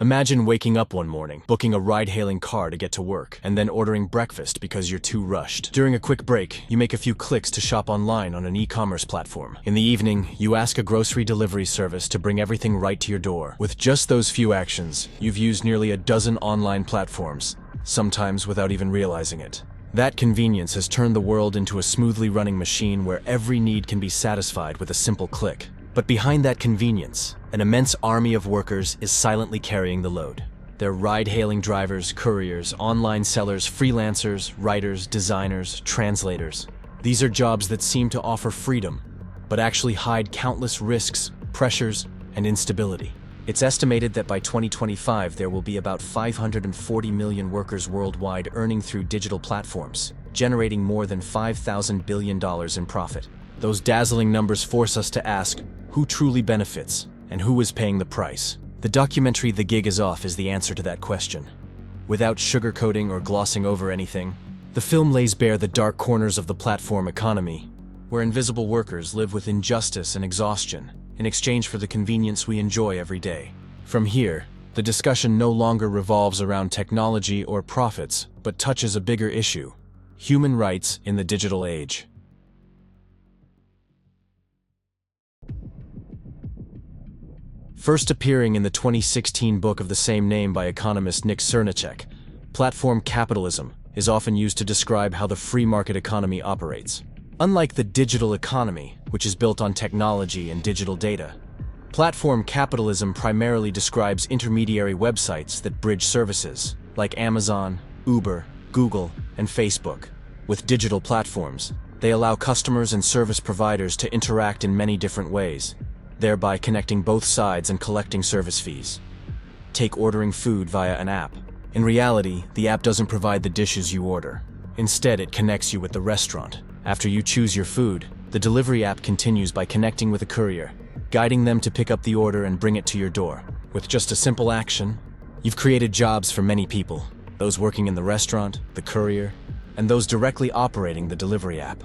Imagine waking up one morning, booking a ride-hailing car to get to work, and then ordering breakfast because you're too rushed. During a quick break, you make a few clicks to shop online on an e-commerce platform. In the evening, you ask a grocery delivery service to bring everything right to your door. With just those few actions, you've used nearly a dozen online platforms, sometimes without even realizing it. That convenience has turned the world into a smoothly running machine where every need can be satisfied with a simple click. But behind that convenience, an immense army of workers is silently carrying the load. They're ride-hailing drivers, couriers, online sellers, freelancers, writers, designers, translators. These are jobs that seem to offer freedom, but actually hide countless risks, pressures, and instability. It's estimated that by 2025 there will be about 540 million workers worldwide earning through digital platforms, generating more than $5,000 billion in profit. Those dazzling numbers force us to ask, who truly benefits, and who is paying the price? The documentary The Gig Is Off is the answer to that question. Without sugarcoating or glossing over anything, the film lays bare the dark corners of the platform economy, where invisible workers live with injustice and exhaustion in exchange for the convenience we enjoy every day. From here, the discussion no longer revolves around technology or profits, but touches a bigger issue: human rights in the digital age. First appearing in the 2016 book of the same name by economist Nick Cernicek, platform capitalism is often used to describe how the free market economy operates. Unlike the digital economy, which is built on technology and digital data, platform capitalism primarily describes intermediary websites that bridge services, like Amazon, Uber, Google, and Facebook. With digital platforms, they allow customers and service providers to interact in many different ways, thereby connecting both sides and collecting service fees. Take ordering food via an app. In reality, the app doesn't provide the dishes you order. Instead, it connects you with the restaurant. After you choose your food, the delivery app continues by connecting with a courier, guiding them to pick up the order and bring it to your door. With just a simple action, you've created jobs for many people, those working in the restaurant, the courier, and those directly operating the delivery app.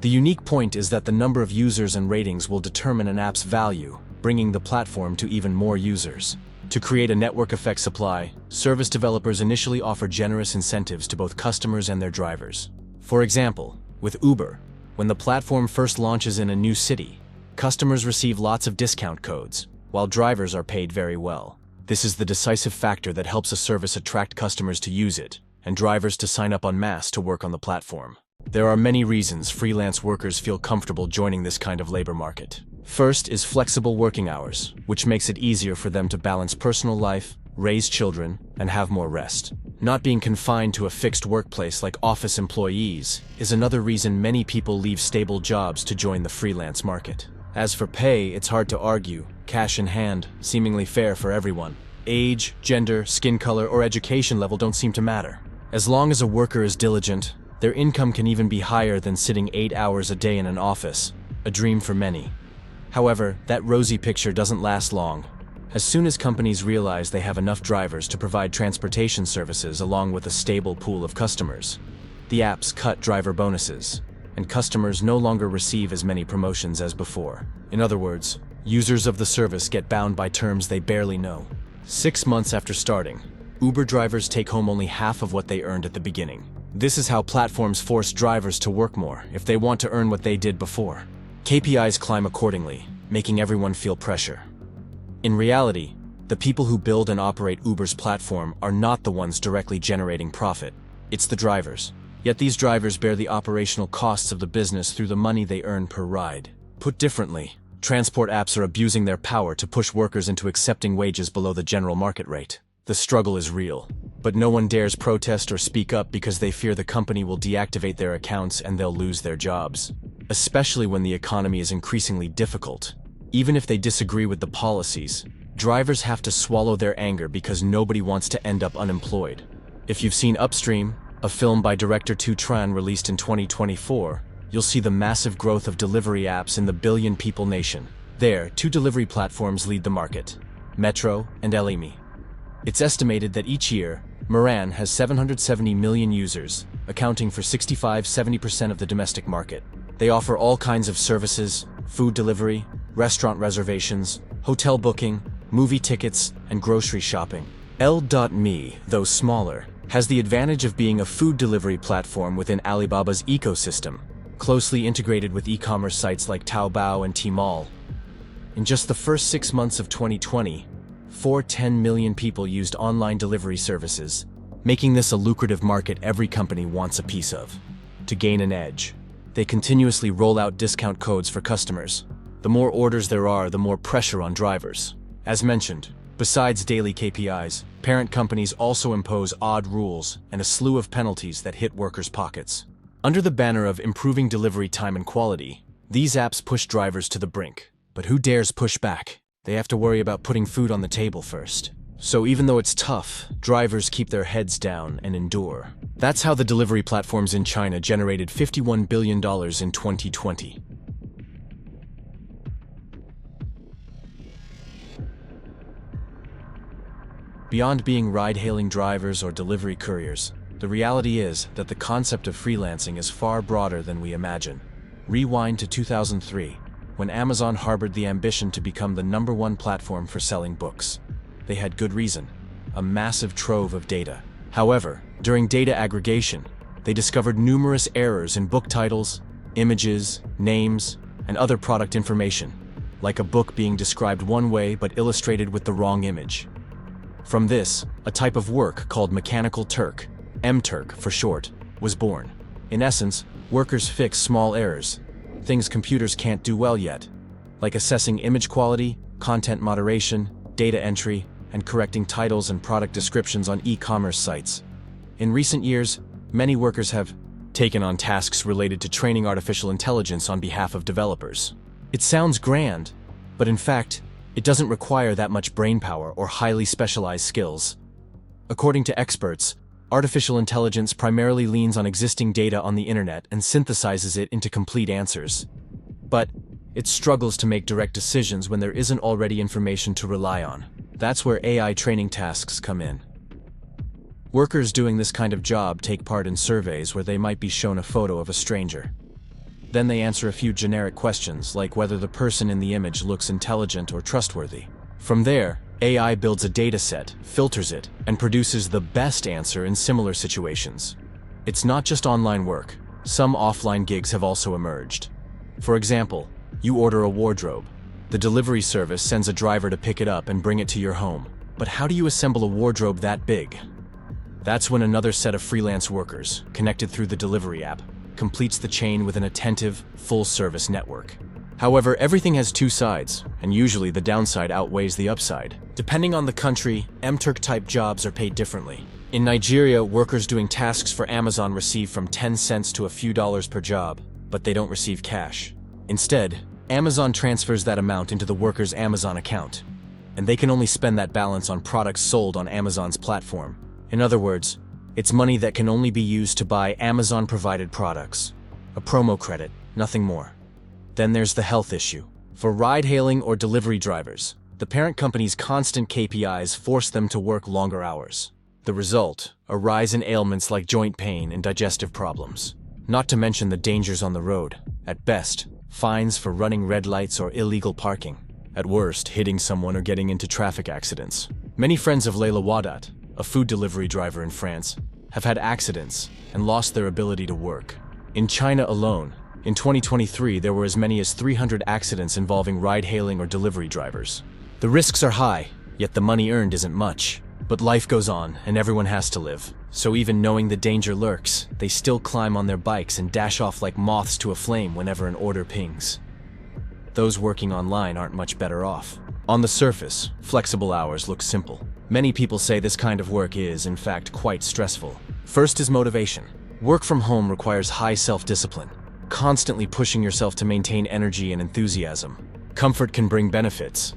The unique point is that the number of users and ratings will determine an app's value, bringing the platform to even more users. To create a network effect supply, service developers initially offer generous incentives to both customers and their drivers. For example, with Uber, when the platform first launches in a new city, customers receive lots of discount codes, while drivers are paid very well. This is the decisive factor that helps a service attract customers to use it, and drivers to sign up en masse to work on the platform. There are many reasons freelance workers feel comfortable joining this kind of labor market. First is flexible working hours, which makes it easier for them to balance personal life, raise children, and have more rest. Not being confined to a fixed workplace like office employees is another reason many people leave stable jobs to join the freelance market. As for pay, it's hard to argue. Cash in hand, seemingly fair for everyone. Age, gender, skin color, or education level don't seem to matter. As long as a worker is diligent, their income can even be higher than sitting 8 hours a day in an office, a dream for many. However, that rosy picture doesn't last long. As soon as companies realize they have enough drivers to provide transportation services along with a stable pool of customers, the apps cut driver bonuses, and customers no longer receive as many promotions as before. In other words, users of the service get bound by terms they barely know. 6 months after starting, Uber drivers take home only half of what they earned at the beginning. This is how platforms force drivers to work more if they want to earn what they did before. KPIs climb accordingly, making everyone feel pressure. In reality, the people who build and operate Uber's platform are not the ones directly generating profit. It's the drivers. Yet these drivers bear the operational costs of the business through the money they earn per ride. Put differently, transport apps are abusing their power to push workers into accepting wages below the general market rate. The struggle is real, but no one dares protest or speak up because they fear the company will deactivate their accounts and they'll lose their jobs. Especially when the economy is increasingly difficult. Even if they disagree with the policies, drivers have to swallow their anger because nobody wants to end up unemployed. If you've seen Upstream, a film by director Tu Tran released in 2024, you'll see the massive growth of delivery apps in the billion-people nation. There, 2 delivery platforms lead the market: Metro and Elimi. It's estimated that each year, Moran has 770 million users, accounting for 65–70% of the domestic market. They offer all kinds of services: food delivery, restaurant reservations, hotel booking, movie tickets, and grocery shopping. L.me, though smaller, has the advantage of being a food delivery platform within Alibaba's ecosystem, closely integrated with e-commerce sites like Taobao and Tmall. In just the first 6 months of 2020, 410 million people used online delivery services, making this a lucrative market every company wants a piece of. To gain an edge, they continuously roll out discount codes for customers. The more orders there are, the more pressure on drivers. As mentioned, besides daily KPIs, parent companies also impose odd rules and a slew of penalties that hit workers' pockets. Under the banner of improving delivery time and quality, these apps push drivers to the brink. But who dares push back? They have to worry about putting food on the table first. So even though it's tough, drivers keep their heads down and endure. That's how the delivery platforms in China generated $51 billion in 2020. Beyond being ride-hailing drivers or delivery couriers, the reality is that the concept of freelancing is far broader than we imagine. Rewind to 2003, when Amazon harbored the ambition to become the #1 platform for selling books. They had good reason: a massive trove of data. However, during data aggregation, they discovered numerous errors in book titles, images, names, and other product information, like a book being described one way but illustrated with the wrong image. From this, a type of work called Mechanical Turk, MTurk for short, was born. In essence, workers fix small errors, things computers can't do well yet, like assessing image quality, content moderation, data entry, and correcting titles and product descriptions on e-commerce sites. In recent years, many workers have taken on tasks related to training artificial intelligence on behalf of developers. It sounds grand, but in fact, it doesn't require that much brainpower or highly specialized skills. According to experts, artificial intelligence primarily leans on existing data on the internet and synthesizes it into complete answers. But it struggles to make direct decisions when there isn't already information to rely on. That's where AI training tasks come in. Workers doing this kind of job take part in surveys where they might be shown a photo of a stranger. Then they answer a few generic questions, like whether the person in the image looks intelligent or trustworthy. From there, AI builds a dataset, filters it, and produces the best answer in similar situations. It's not just online work. Some offline gigs have also emerged. For example, you order a wardrobe. The delivery service sends a driver to pick it up and bring it to your home. But how do you assemble a wardrobe that big? That's when another set of freelance workers, connected through the delivery app, completes the chain with an attentive, full-service network. However, everything has two sides, and usually the downside outweighs the upside. Depending on the country, MTurk-type jobs are paid differently. In Nigeria, workers doing tasks for Amazon receive from 10 cents to a few dollars per job, but they don't receive cash. Instead, Amazon transfers that amount into the worker's Amazon account, and they can only spend that balance on products sold on Amazon's platform. In other words, it's money that can only be used to buy Amazon-provided products. A promo credit, nothing more. Then there's the health issue. For ride-hailing or delivery drivers, the parent company's constant KPIs force them to work longer hours. The result, a rise in ailments like joint pain and digestive problems. Not to mention the dangers on the road. At best, fines for running red lights or illegal parking. At worst, hitting someone or getting into traffic accidents. Many friends of Leila Wadat, a food delivery driver in France, have had accidents and lost their ability to work. In China alone, in 2023, there were as many as 300 accidents involving ride-hailing or delivery drivers. The risks are high, yet the money earned isn't much. But life goes on, and everyone has to live. So even knowing the danger lurks, they still climb on their bikes and dash off like moths to a flame whenever an order pings. Those working online aren't much better off. On the surface, flexible hours look simple. Many people say this kind of work is, in fact, quite stressful. First is motivation. Work from home requires high self-discipline, constantly pushing yourself to maintain energy and enthusiasm. Comfort can bring benefits,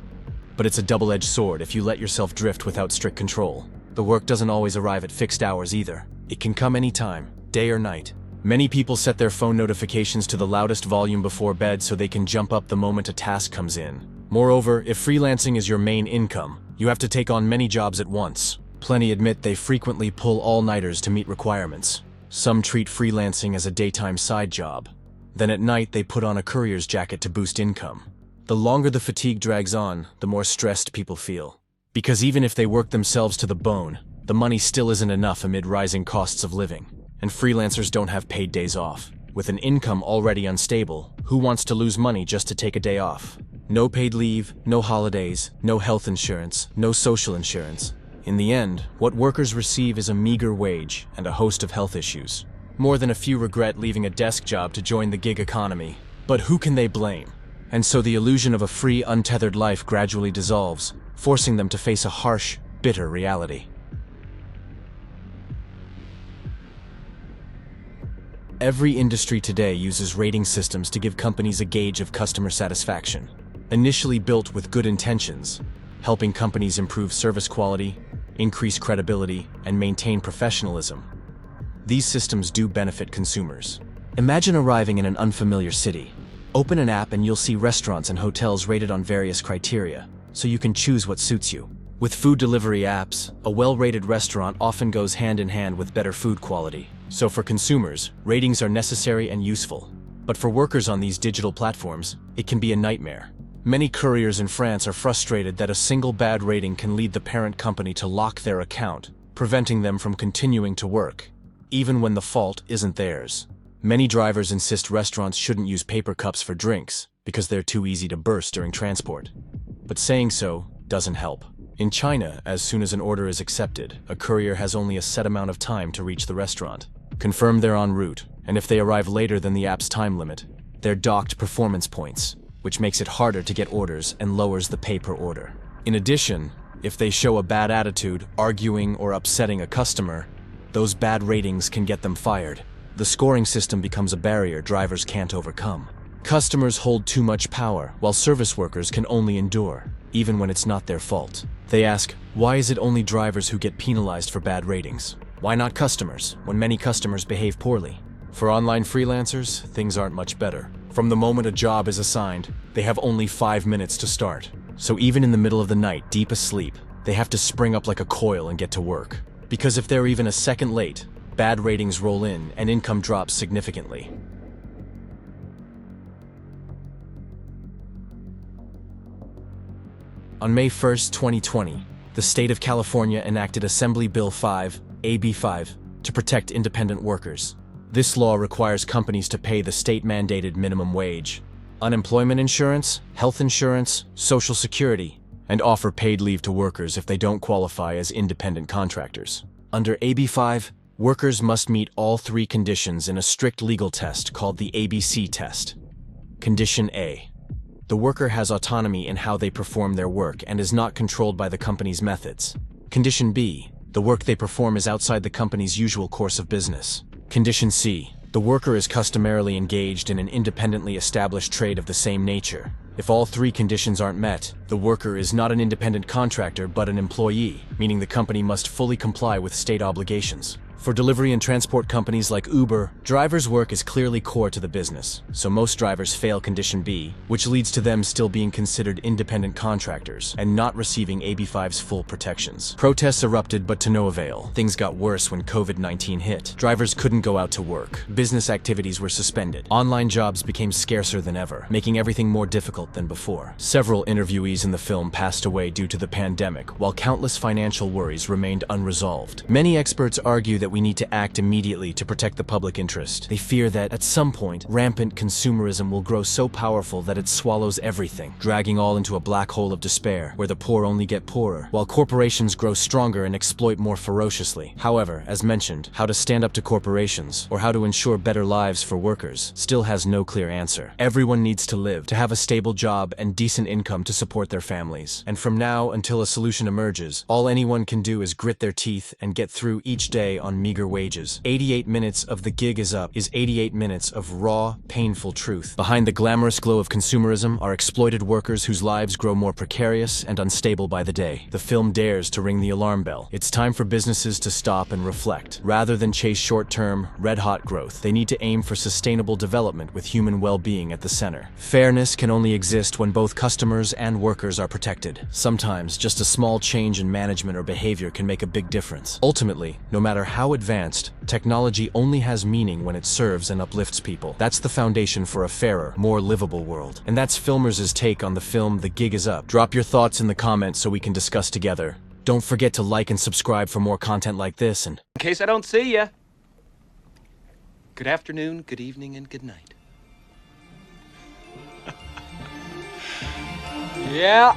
but it's a double-edged sword if you let yourself drift without strict control. The work doesn't always arrive at fixed hours either. It can come anytime, day or night. Many people set their phone notifications to the loudest volume before bed so they can jump up the moment a task comes in. Moreover, if freelancing is your main income, you have to take on many jobs at once. Plenty admit they frequently pull all-nighters to meet requirements. Some treat freelancing as a daytime side job. Then at night they put on a courier's jacket to boost income. The longer the fatigue drags on, the more stressed people feel. Because even if they work themselves to the bone, the money still isn't enough amid rising costs of living. And freelancers don't have paid days off. With an income already unstable, who wants to lose money just to take a day off? No paid leave, no holidays, no health insurance, no social insurance. In the end, what workers receive is a meager wage and a host of health issues. More than a few regret leaving a desk job to join the gig economy. But who can they blame? And so the illusion of a free, untethered life gradually dissolves, forcing them to face a harsh, bitter reality. Every industry today uses rating systems to give companies a gauge of customer satisfaction. Initially built with good intentions, helping companies improve service quality, increase credibility, and maintain professionalism, these systems do benefit consumers. Imagine arriving in an unfamiliar city. Open an app and you'll see restaurants and hotels rated on various criteria, so you can choose what suits you. With food delivery apps, a well-rated restaurant often goes hand in hand with better food quality. So for consumers, ratings are necessary and useful. But for workers on these digital platforms, it can be a nightmare. Many couriers in France are frustrated that a single bad rating can lead the parent company to lock their account, preventing them from continuing to work, even when the fault isn't theirs. Many drivers insist restaurants shouldn't use paper cups for drinks because they're too easy to burst during transport. But saying so doesn't help. In China, as soon as an order is accepted, a courier has only a set amount of time to reach the restaurant, confirm they're en route, and if they arrive later than the app's time limit, they're docked performance points, which makes it harder to get orders and lowers the pay per order. In addition, if they show a bad attitude, arguing or upsetting a customer, those bad ratings can get them fired. The scoring system becomes a barrier drivers can't overcome. Customers hold too much power, while service workers can only endure, even when it's not their fault. They ask, why is it only drivers who get penalized for bad ratings? Why not customers, when many customers behave poorly? For online freelancers, things aren't much better. From the moment a job is assigned, they have only 5 minutes to start. So even in the middle of the night, deep asleep, they have to spring up like a coil and get to work. Because if they're even a second late, bad ratings roll in and income drops significantly. On May 1, 2020, the state of California enacted Assembly Bill 5, AB 5, to protect independent workers. This law requires companies to pay the state-mandated minimum wage, unemployment insurance, health insurance, social security, and offer paid leave to workers if they don't qualify as independent contractors. Under AB 5, workers must meet all 3 conditions in a strict legal test called the ABC test. Condition A. The worker has autonomy in how they perform their work and is not controlled by the company's methods. Condition B. The work they perform is outside the company's usual course of business. Condition C. The worker is customarily engaged in an independently established trade of the same nature. If all 3 conditions aren't met, the worker is not an independent contractor but an employee, meaning the company must fully comply with state obligations. For delivery and transport companies like Uber, drivers' work is clearly core to the business, so most drivers fail Condition B, which leads to them still being considered independent contractors and not receiving AB 5's full protections. Protests erupted, but to no avail. Things got worse when COVID-19 hit. Drivers couldn't go out to work. Business activities were suspended. Online jobs became scarcer than ever, making everything more difficult than before. Several interviewees in the film passed away due to the pandemic, while countless financial worries remained unresolved. Many experts argue that we need to act immediately to protect the public interest. They fear that, at some point, rampant consumerism will grow so powerful that it swallows everything, dragging all into a black hole of despair, where the poor only get poorer, while corporations grow stronger and exploit more ferociously. However, as mentioned, how to stand up to corporations, or how to ensure better lives for workers, still has no clear answer. Everyone needs to live, to have a stable job and decent income to support their families. And from now until a solution emerges, all anyone can do is grit their teeth and get through each day on meager wages. 88 minutes of The Gig Is Up is 88 minutes of raw, painful truth. Behind the glamorous glow of consumerism are exploited workers whose lives grow more precarious and unstable by the day. The film dares to ring the alarm bell. It's time for businesses to stop and reflect. Rather than chase short-term, red-hot growth, they need to aim for sustainable development with human well-being at the center. Fairness can only exist when both customers and workers are protected. Sometimes, just a small change in management or behavior can make a big difference. Ultimately, no matter how how advanced, technology only has meaning when it serves and uplifts people. That's the foundation for a fairer, more livable world. And that's Filmers' take on the film The Gig Is Up. Drop your thoughts in the comments so we can discuss together. Don't forget to like and subscribe for more content like this, and in case I don't see ya, good afternoon, good evening, and good night. Yeah.